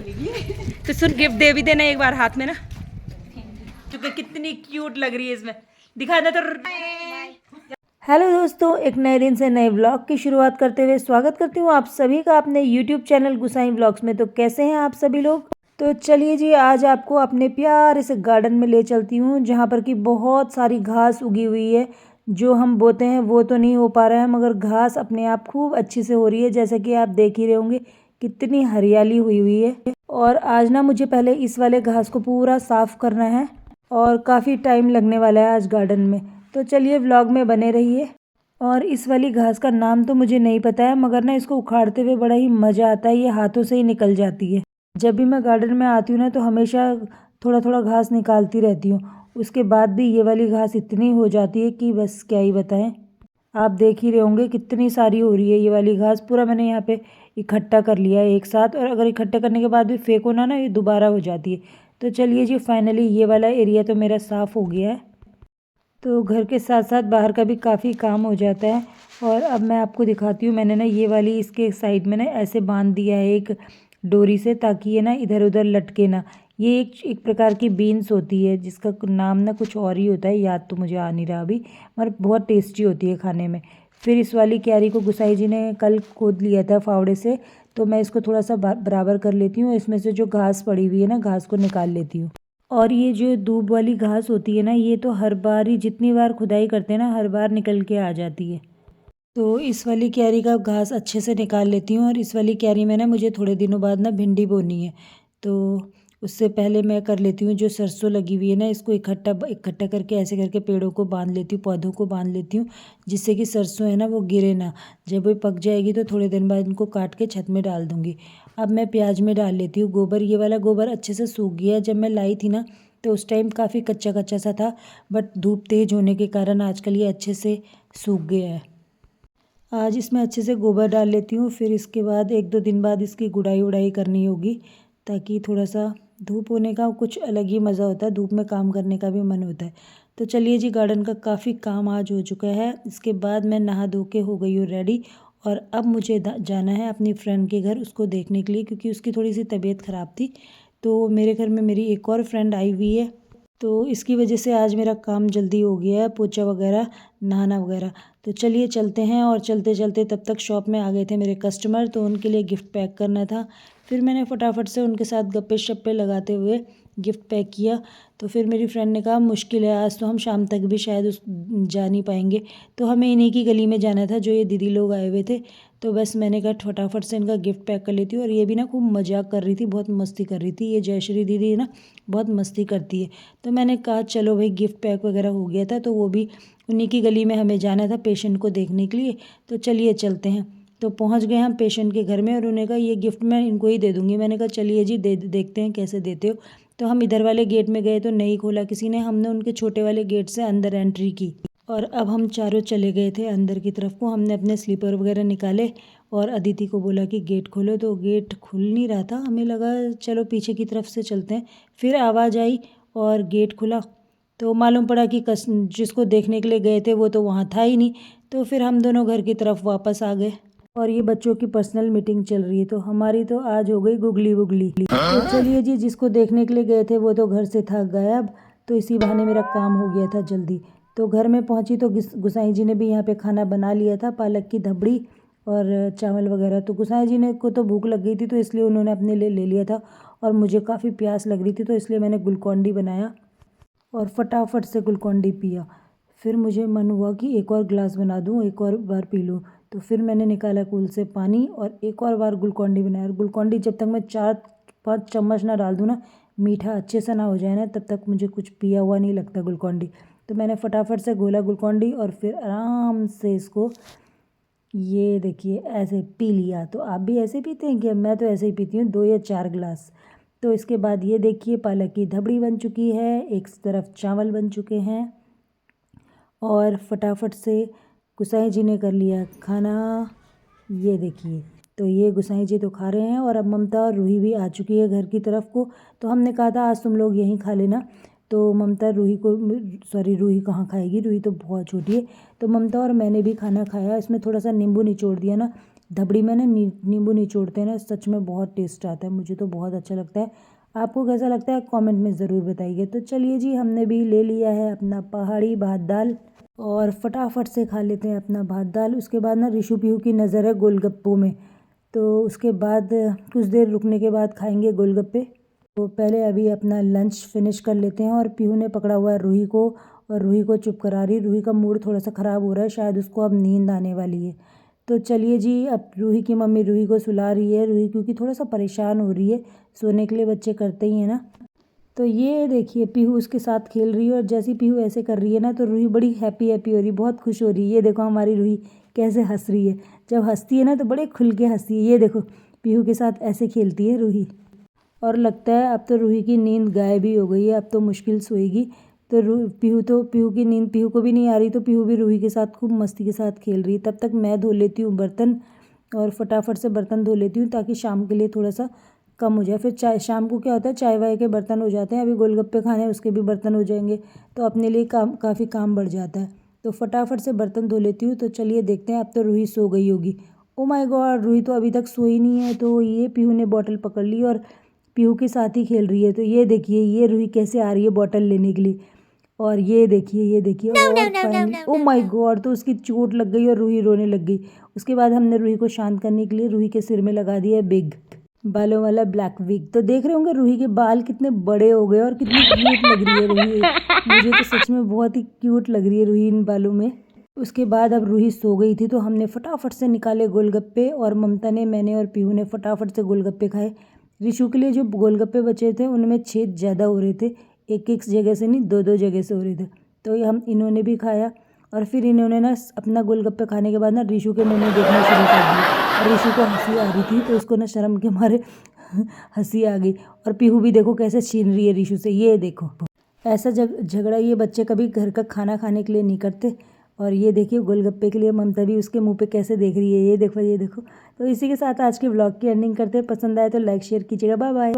तो सुन, गिफ्ट दे भी देना एक बार हाथ में ना, क्योंकि कितनी क्यूट लग रही है इसमें, दिखा दे तो। हेलो दोस्तों, एक नए दिन से नए व्लॉग की शुरुआत करते हुए स्वागत करती हूँ आप सभी का अपने यूट्यूब चैनल गुसाई व्लॉग्स में। तो कैसे हैं आप सभी लोग? तो चलिए जी, आज आपको अपने प्यारे से गार्डन में ले चलती हूँ, जहाँ पर कि बहुत सारी घास उगी हुई है। जो हम बोते हैं वो तो नहीं हो पा रहा है, मगर घास अपने आप खूब अच्छी से हो रही है, जैसे कि आप देख ही रहे होंगे कितनी हरियाली हुई हुई है। और आज ना मुझे पहले इस वाले घास को पूरा साफ करना है और काफ़ी टाइम लगने वाला है आज गार्डन में। तो चलिए व्लॉग में बने रहिए। और इस वाली घास का नाम तो मुझे नहीं पता है, मगर ना इसको उखाड़ते हुए बड़ा ही मज़ा आता है, ये हाथों से ही निकल जाती है। जब भी मैं गार्डन में आती हूँ ना, तो हमेशा थोड़ा थोड़ा घास निकालती रहती हूँ। उसके बाद भी ये वाली घास इतनी हो जाती है कि बस क्या ही बताएं। आप देख ही रहे होंगे कितनी सारी हो रही है ये वाली घास। पूरा मैंने यहाँ पे इकट्ठा कर लिया है एक साथ, और अगर इकट्ठा करने के बाद भी फेंको ना ये दोबारा हो जाती है। तो चलिए जी, फाइनली ये वाला एरिया तो मेरा साफ़ हो गया है। तो घर के साथ साथ बाहर का भी काफ़ी काम हो जाता है। और अब मैं आपको दिखाती हूँ, मैंने ना ये वाली इसके साइड में ना ऐसे बांध दिया है एक डोरी से, ताकि ये ना इधर उधर लटके ना। ये एक प्रकार की बीन्स होती है, जिसका नाम ना कुछ और ही होता है, याद तो मुझे आ नहीं रहा अभी, मगर बहुत टेस्टी होती है खाने में। फिर इस वाली क्यारी को गुसाई जी ने कल खोद लिया था फावड़े से, तो मैं इसको थोड़ा सा बराबर कर लेती हूँ। इसमें से जो घास पड़ी हुई है ना, घास को निकाल लेती हूँ। और ये जो दूब वाली घास होती है ना, ये तो हर बार ही जितनी बार खुदाई करते हैं ना, हर बार निकल के आ जाती है। तो इस वाली क्यारी का घास अच्छे से निकाल लेती हूँ। और इस वाली क्यारी में ना मुझे थोड़े दिनों बाद ना भिंडी बोनी है, तो उससे पहले मैं कर लेती हूँ जो सरसों लगी हुई है ना, इसको इकट्ठा इकट्ठा करके ऐसे करके पेड़ों को बांध लेती हूँ, पौधों को बांध लेती हूँ, जिससे कि सरसों है ना वो गिरे ना। जब वो पक जाएगी तो थोड़े दिन बाद इनको काट के छत में डाल दूँगी। अब मैं प्याज में डाल लेती हूँ गोबर। ये वाला गोबर अच्छे से सूख गया। जब मैं लाई थी ना, तो उस टाइम काफ़ी कच्चा कच्चा सा था, बट धूप तेज़ होने के कारण आजकल ये अच्छे से सूख गया है। आज इसमें अच्छे से गोबर डाल लेती हूँ। फिर इसके बाद 1-2 दिन बाद इसकी गुड़ाई उड़ाई करनी होगी, ताकि थोड़ा सा धूप होने का कुछ अलग ही मज़ा होता है, धूप में काम करने का भी मन होता है। तो चलिए जी, गार्डन का काफ़ी काम आज हो चुका है। इसके बाद मैं नहा धो के हो गई हूँ रेडी, और अब मुझे जाना है अपनी फ्रेंड के घर उसको देखने के लिए, क्योंकि उसकी थोड़ी सी तबीयत ख़राब थी। तो मेरे घर में मेरी एक और फ्रेंड आई हुई है, तो इसकी वजह से आज मेरा काम जल्दी हो गया है, पोछा वगैरह, नहाना वगैरह। तो चलिए चलते हैं। और चलते चलते तब तक शॉप में आ गए थे मेरे कस्टमर, तो उनके लिए गिफ्ट पैक करना था। फिर मैंने फटाफट से उनके साथ गप्पे शप्पे लगाते हुए गिफ्ट पैक किया। तो फिर मेरी फ्रेंड ने कहा मुश्किल है आज तो हम शाम तक भी शायद जा नहीं पाएंगे। तो हमें इन्हीं की गली में जाना था जो ये दीदी लोग आए हुए थे। तो बस मैंने कहा फटाफट से इनका गिफ्ट पैक कर लेती हूँ। और ये भी ना खूब मजाक कर रही थी, बहुत मस्ती कर रही थी। ये जयश्री दीदी है ना, बहुत मस्ती करती है। तो मैंने कहा चलो भाई, गिफ्ट पैक वगैरह हो गया था, तो वो भी उन्हीं की गली में हमें जाना था पेशेंट को देखने के लिए। तो चलिए चलते हैं। तो पहुंच गए हम पेशेंट के घर में, और उन्होंने कहा ये गिफ्ट मैं इनको ही दे दूंगी। मैंने कहा चलिए जी, देखते हैं कैसे देते हो। तो हम इधर वाले गेट में गए तो नहीं खोला किसी ने, हमने उनके छोटे वाले गेट से अंदर एंट्री की। और अब हम चारों चले गए थे अंदर की तरफ को। हमने अपने स्लीपर वगैरह निकाले और अदिति को बोला कि गेट खोलो, तो गेट खुल नहीं रहा था। हमें लगा चलो पीछे की तरफ से चलते हैं। फिर आवाज़ आई और गेट खुला, तो मालूम पड़ा कि जिसको देखने के लिए गए थे वो तो वहाँ था ही नहीं। तो फिर हम दोनों घर की तरफ वापस आ गए। और ये बच्चों की पर्सनल मीटिंग चल रही है, तो हमारी तो आज हो गई गुगली वुगली। तो चलिए जी, जिसको देखने के लिए गए थे वो तो घर से थक गया अब, तो इसी बहाने मेरा काम हो गया था जल्दी। तो घर में पहुंची तो गुसाई जी ने भी यहाँ पे खाना बना लिया था, पालक की धबड़ी और चावल वगैरह। तो गुसाई जी ने को तो भूख लग गई थी, तो इसलिए उन्होंने अपने लिए ले लिया था, और मुझे काफ़ी प्यास लग रही थी, तो इसलिए मैंने ग्लूकॉन डी बनाया और फटाफट से ग्लूकॉन डी पिया। फिर मुझे मन हुआ कि एक और गिलास बना दूं, एक और बार पी लूं। तो फिर मैंने निकाला कूल से पानी और एक और बार ग्लूकॉन डी बनाया। और ग्लूकॉन डी जब तक मैं 4-5 चम्मच ना डाल दूं ना, मीठा अच्छे से ना हो जाए ना, तब तक मुझे कुछ पिया हुआ नहीं लगता ग्लूकॉन डी। तो मैंने फटाफट से घोला ग्लूकॉन डी, और फिर आराम से इसको, ये देखिए, ऐसे पी लिया। तो आप भी ऐसे पीते हैं क्या? मैं तो ऐसे ही पीती हूँ, 2 या 4 गिलास। तो इसके बाद ये देखिए, पालक की धबड़ी बन चुकी है, एक तरफ चावल बन चुके हैं, और फटाफट से गुसाई जी ने कर लिया खाना। ये देखिए, तो ये गुसाई जी तो खा रहे हैं, और अब ममता और रूही भी आ चुकी है घर की तरफ को। तो हमने कहा था आज तुम लोग यहीं खा लेना। तो ममता रूही को, सॉरी, रूही कहाँ खाएगी, रूही तो बहुत छोटी है। तो ममता और मैंने भी खाना खाया। इसमें थोड़ा सा नींबू निचोड़ दिया ना, धबड़ी में ना नींबू निचोड़ते हैं ना, सच में बहुत टेस्ट आता है। मुझे तो बहुत अच्छा लगता है। आपको कैसा लगता है कमेंट में ज़रूर बताइए। तो चलिए जी, हमने भी ले लिया है अपना पहाड़ी भात दाल और फटाफट से खा लेते हैं अपना भात दाल। उसके बाद ना रिशु पीहू की नज़र है गोलगप्पों में, तो उसके बाद कुछ देर रुकने के बाद खाएंगे गोलगप्पे। तो पहले अभी अपना लंच फिनिश कर लेते हैं। और पीहू ने पकड़ा हुआ है रूही को, और रूही को चुप करा रही। रूही का मूड थोड़ा सा ख़राब हो रहा है, शायद उसको अब नींद आने वाली है। तो चलिए जी, अब रूही की मम्मी रूही को सुला रही है। रूही क्योंकि थोड़ा सा परेशान हो रही है, सोने के लिए बच्चे करते ही हैं ना। तो ये देखिए पीहू उसके साथ खेल रही है, और जैसी पीहू ऐसे कर रही है ना, तो रूही बड़ी हैप्पी हैप्पी हो रही है, बहुत खुश हो रही है। ये देखो हमारी रूही कैसे हंस रही है। जब हंसती है ना तो बड़े खुल के हंसती है। ये देखो पीहू के साथ ऐसे खेलती है रूही। और लगता है अब तो रूही की नींद गायब ही हो गई है, अब तो मुश्किल सोएगी। तो पीहू की नींद पीहू को भी नहीं आ रही, तो पीहू भी रूही के साथ खूब मस्ती के साथ खेल रही है। तब तक मैं धो लेती हूँ बर्तन, और फटाफट से बर्तन धो लेती हूँ ताकि शाम के लिए थोड़ा सा कम हो जाए। फिर चाय, शाम को क्या होता है चाय वाय के बर्तन हो जाते हैं। अभी गोलगप्पे खाने हैं, उसके भी बर्तन हो जाएंगे, तो अपने लिए काफ़ी काम बढ़ जाता है। तो फटाफट से बर्तन धो लेती हूँ। तो चलिए देखते हैं, अब तो रूही सो गई होगी। ओ माय गॉड, रूही तो अभी तक सोई नहीं है। तो ये पीहू ने बॉटल पकड़ ली और पीहू के साथ ही खेल रही है। तो ये देखिए ये रूही कैसे आ रही है बॉटल लेने के लिए। और ये देखिए और फाइनली ओ माय गॉड, तो उसकी चोट लग गई और रूही रोने लग गई। उसके बाद हमने रूही को शांत करने के लिए रूही के सिर में लगा दिया बिग बालों वाला ब्लैक विग। तो देख रहे होंगे रूही के बाल कितने बड़े हो गए और कितनी क्यूट लग रही है रूही। मुझे तो सच में बहुत ही क्यूट लग रही है रूही इन बालों में। उसके बाद अब रूही सो गई थी, तो हमने फटाफट से निकाले गोलगप्पे, और ममता ने, मैंने और पीहू ने फटाफट से गोलगप्पे खाए। रिशु के लिए जो गोलगप्पे बचे थे उनमें छेद ज़्यादा हो रहे थे, एक एक जगह से नहीं, दो दो जगह से हो रहे थे। तो ये हम इन्होंने भी खाया। और फिर इन्होंने ना अपना गोलगप्पे खाने के बाद ना रिशु के मुंह में देखना शुरू कर दिया, और रिशु को हंसी आ रही थी, तो उसको ना शर्म के मारे हंसी आ गई। और पीहू भी देखो कैसे छीन रही है रिशु से। ये देखो ऐसा झगड़ा ये बच्चे कभी घर का खाना खाने के लिए नहीं करते। और ये देखिए गोलगप्पे के लिए ममता भी उसके मुंह पे कैसे देख रही है। ये देखो ये देखो। तो इसी के साथ आज के व्लॉग की एंडिंग करते हैं। पसंद आए तो लाइक शेयर कीजिएगा। Bye bye.